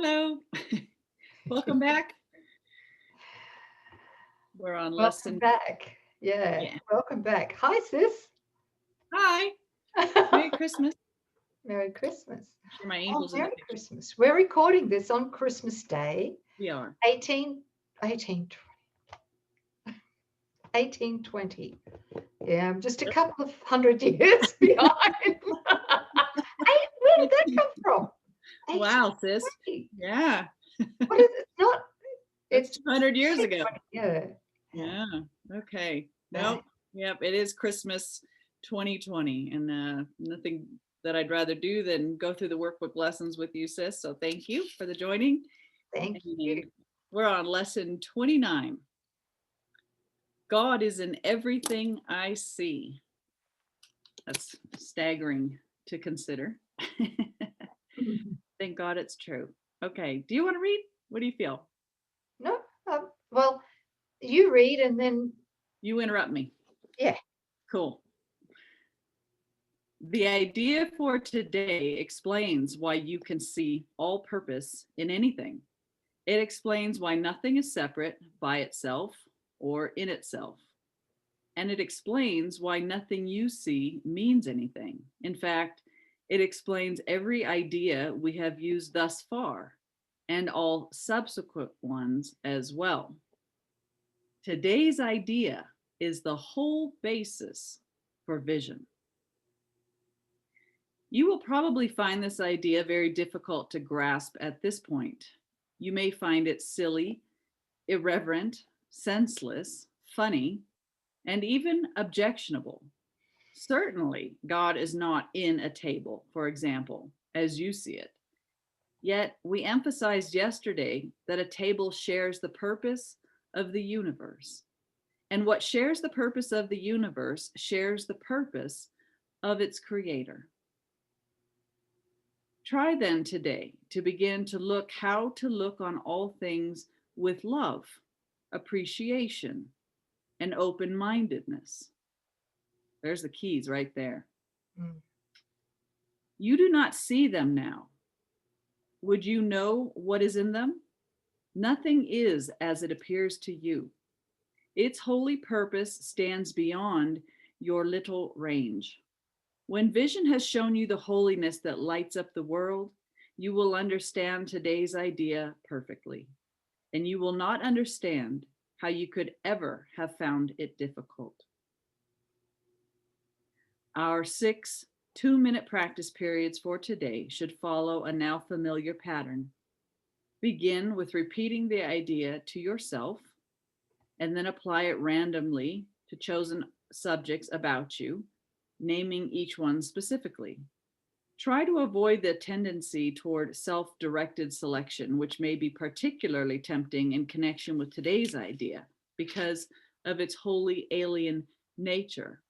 Hello. Welcome back. We're on Welcome lesson. back. Yeah, Yeah. welcome back. Hi, sis. Hi. Merry Christmas. Merry Christmas. I'm sure my Oh, angel's in the Merry picture. Christmas. We're recording this on Christmas Day, We are. 1820. Yeah, I'm just a couple of hundred years behind. Where did that come from? Wow, sis. 1820. Yeah. What is it? Not, That's it's 200 years ago. 2020. Yeah. Yeah. Okay. Yeah. Nope. Yep. It is Christmas 2020. And nothing that I'd rather do than go through the workbook lessons with you, sis. So thank you for the joining. Thank you. And we're on lesson 29. God is in everything I see. That's staggering to consider. Thank God it's true. Okay. Do you want to read? What do you feel? No, well, you read and then, You interrupt me. yeah. Cool. The idea for today explains why you can see all purpose in anything. It explains why nothing is separate by itself or in itself. And it explains why nothing you see means anything. In fact, it explains every idea we have used thus far and all subsequent ones as well. Today's idea is the whole basis for vision. You will probably find this idea very difficult to grasp at this point. You may find it silly, irreverent, senseless, funny, and even objectionable. Certainly, God is not in a table, for example, as you see it. Yet, we emphasized yesterday that a table shares the purpose of the universe. And what shares the purpose of the universe shares the purpose of its creator. Try then today to begin to look how to look on all things with love, appreciation, and open-mindedness. There's the keys right there. Mm. You do not see them now. Would you know what is in them? Nothing is as it appears to you. Its holy purpose stands beyond your little range. When vision has shown you the holiness that lights up the world, you will understand today's idea perfectly, and you will not understand how you could ever have found it difficult. Our 6 2-minute practice periods for today should follow a now familiar pattern. Begin with repeating the idea to yourself and then apply it randomly to chosen subjects about you, naming each one specifically. Try to avoid the tendency toward self-directed selection, which may be particularly tempting in connection with today's idea because of its wholly alien nature.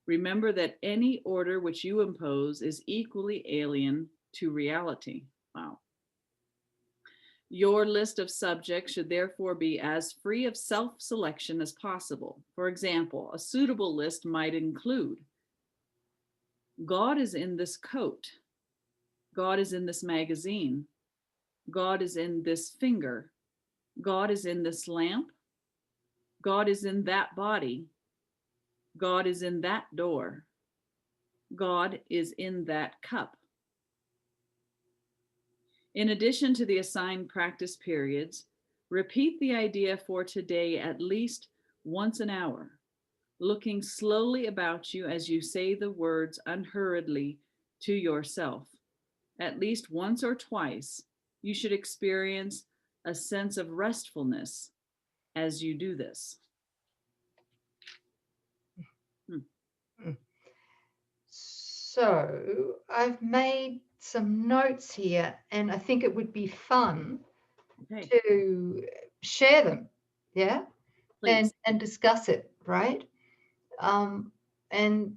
Remember that any order which you impose is equally alien to reality. Wow. Your list of subjects should therefore be as free of self-selection as possible. For example, a suitable list might include God is in this coat. God is in this magazine. God is in this finger. God is in this lamp. God is in that body. God is in that door. God is in that cup. In addition to the assigned practice periods, repeat the idea for today at least once an hour, looking slowly about you as you say the words unhurriedly to yourself. At least once or twice, you should experience a sense of restfulness as you do this. So I've made some notes here, and I think it would be fun to share them, yeah, Please. and discuss it, right? And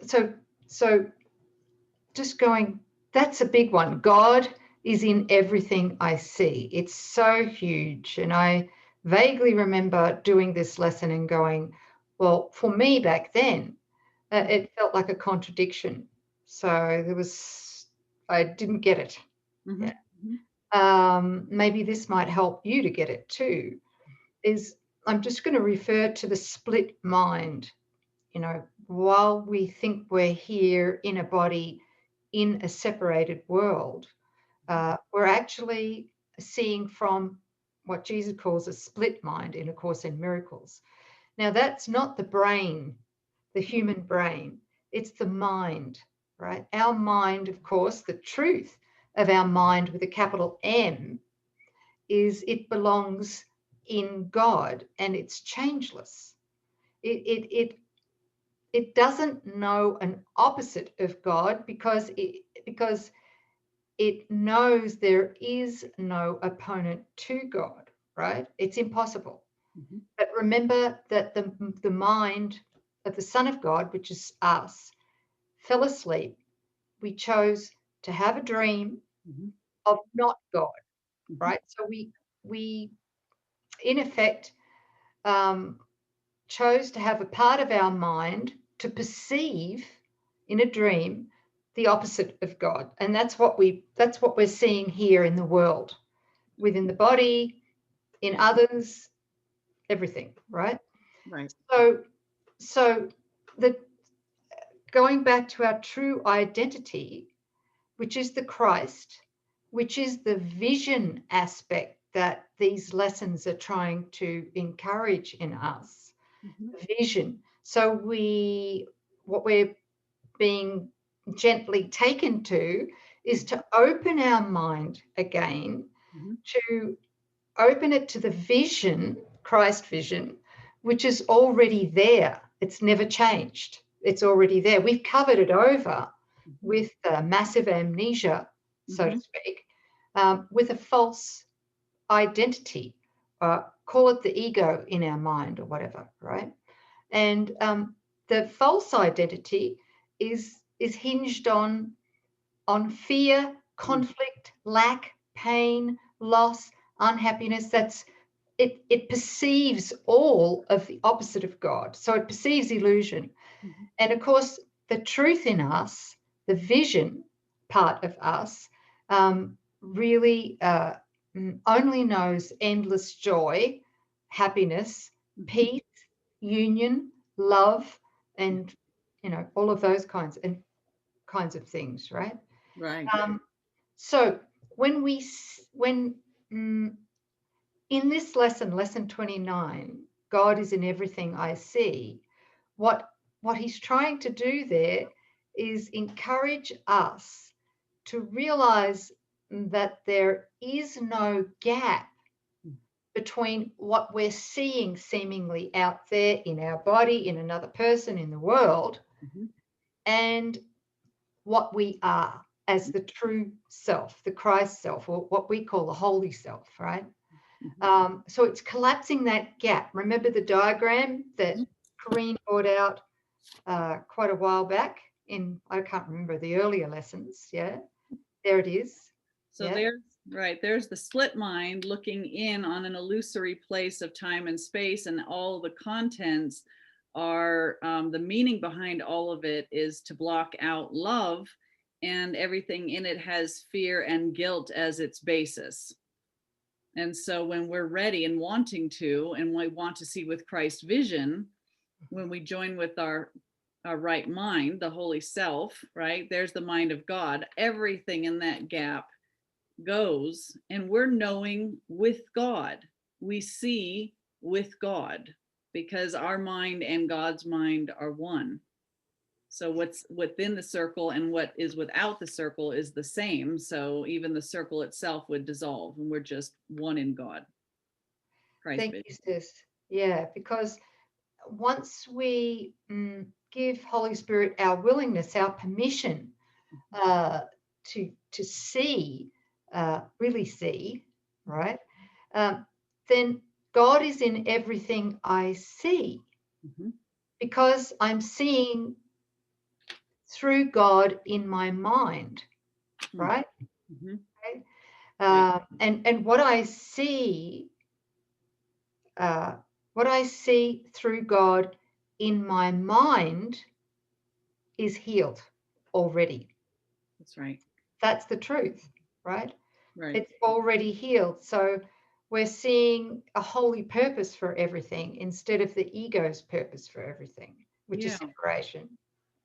so just going, that's a big one. God is in everything I see. It's so huge, and I vaguely remember doing this lesson and going, well, for me back then, it felt like a contradiction. So I didn't get it. Mm-hmm. Yeah. maybe this might help you to get it too, is I'm just going to refer to the split mind. You know, while we think we're here in a body in a separated world, we're actually seeing from what Jesus calls a split mind in A Course in Miracles. Now, that's not the brain, the human brain, it's the mind, right? Our mind, of course, the truth of our mind with a capital M is it belongs in God and it's changeless. It doesn't know an opposite of God because it knows there is no opponent to God, right? It's impossible. Mhm. But remember that the mind of the Son of God, which is us, fell asleep. We chose to have a dream Mhm. of not God, Mhm. right? So we in effect chose to have a part of our mind to perceive in a dream the opposite of God. And that's what we're seeing here in the world, within the body, in others, everything, right? Right. So the going back to our true identity, which is the Christ, which is the vision aspect that these lessons are trying to encourage in us. Mhm. Vision. So what we're being gently taken to is to open our mind again, Mhm. to open it to the vision, Christ vision, which is already there. It's never changed. It's already there. We've covered it over Mhm. with massive amnesia, so to Mhm. speak, with a false identity. Call it the ego in our mind or whatever, right? And the false identity is hinged on fear, conflict, lack, pain, loss, unhappiness. That's it perceives all of the opposite of God. So it perceives illusion. Mhm. And of course, the truth in us, the vision part of us, really only knows endless joy, happiness, Mhm. peace, union, love, and all of those kinds of things, right? Right. So when in this lesson 29, God is in everything I see. What he's trying to do there is encourage us to realize that there is no gap between what we're seeing seemingly out there in our body, in another person, in the world, Mhm. and what we are as the true self, the Christ self, or what we call the holy self, right? Mhm. So it's collapsing that gap. Remember the diagram that Coreen brought out quite a while back I can't remember, the earlier lessons. Yeah, there it is. So Yeah. there's the split mind looking in on an illusory place of time and space, and all the contents are the meaning behind all of it is to block out love, and everything in it has fear and guilt as its basis. And so when we're ready and wanting to, and we want to see with Christ's vision, when we join with our right mind, the holy self, right? There's the mind of God. Everything in that gap goes, and we're knowing with God. We see with God because our mind and God's mind are one. So what's within the circle and what is without the circle is the same. So even the circle itself would dissolve, and we're just one in God. Christ Thank vision. you, sis. Yeah, because once we give Holy Spirit our willingness, our permission uh, to see, really see, right? Um, then God is in everything I see Mhm. because I'm seeing through God in my mind, right? Mhm. Okay? Right. And uh, what I see through God in my mind is healed already. That's right. That's the truth, right? Right. It's already healed. So we're seeing a holy purpose for everything instead of the ego's purpose for everything, which is Yeah, separation,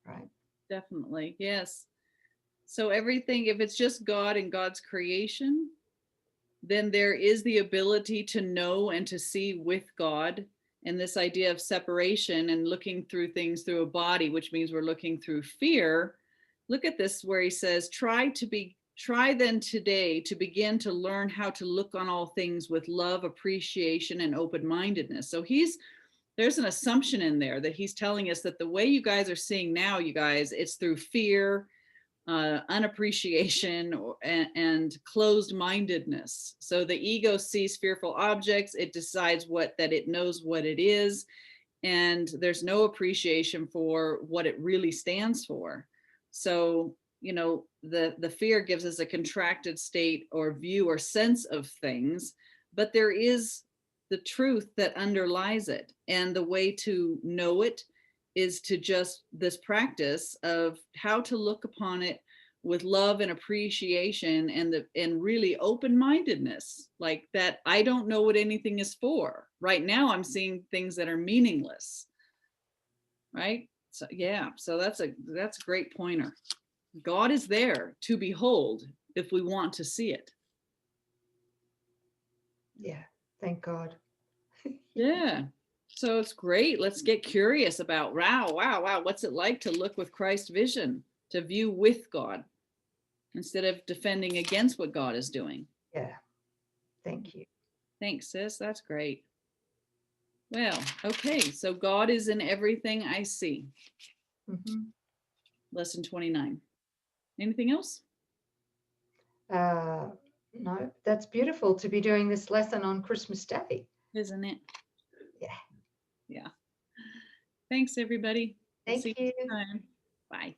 right? definitely. Yes. So everything, if it's just God and God's creation, then there is the ability to know and to see with God. And this idea of separation and looking through things through a body, which means we're looking through fear. Look at this where he says, try then today to begin to learn how to look on all things with love, appreciation, and open-mindedness. So there's an assumption in there that he's telling us that the way you guys are seeing now, you guys, it's through fear, unappreciation, and closed-mindedness. So the ego sees fearful objects, it decides that it knows what it is, and there's no appreciation for what it really stands for. So, the fear gives us a contracted state or view or sense of things, but there is the truth that underlies it. And the way to know it is to just this practice of how to look upon it with love and appreciation and really open-mindedness, like that. I don't know what anything is for right now. I'm seeing things that are meaningless, right? So yeah, so that's a great pointer. God is there to behold if we want to see it. Yeah, thank God. Yeah. So it's great. Let's get curious about, wow, what's it like to look with Christ's vision, to view with God instead of defending against what God is doing. Yeah, thank you. Thanks, sis. That's great. Well, okay. So God is in everything I see. Mm-hmm. Lesson 29. Anything else? No, that's beautiful to be doing this lesson on Christmas Day. Isn't it? Yeah. Yeah. Thanks, everybody. We'll Thank see you you. next time. Bye.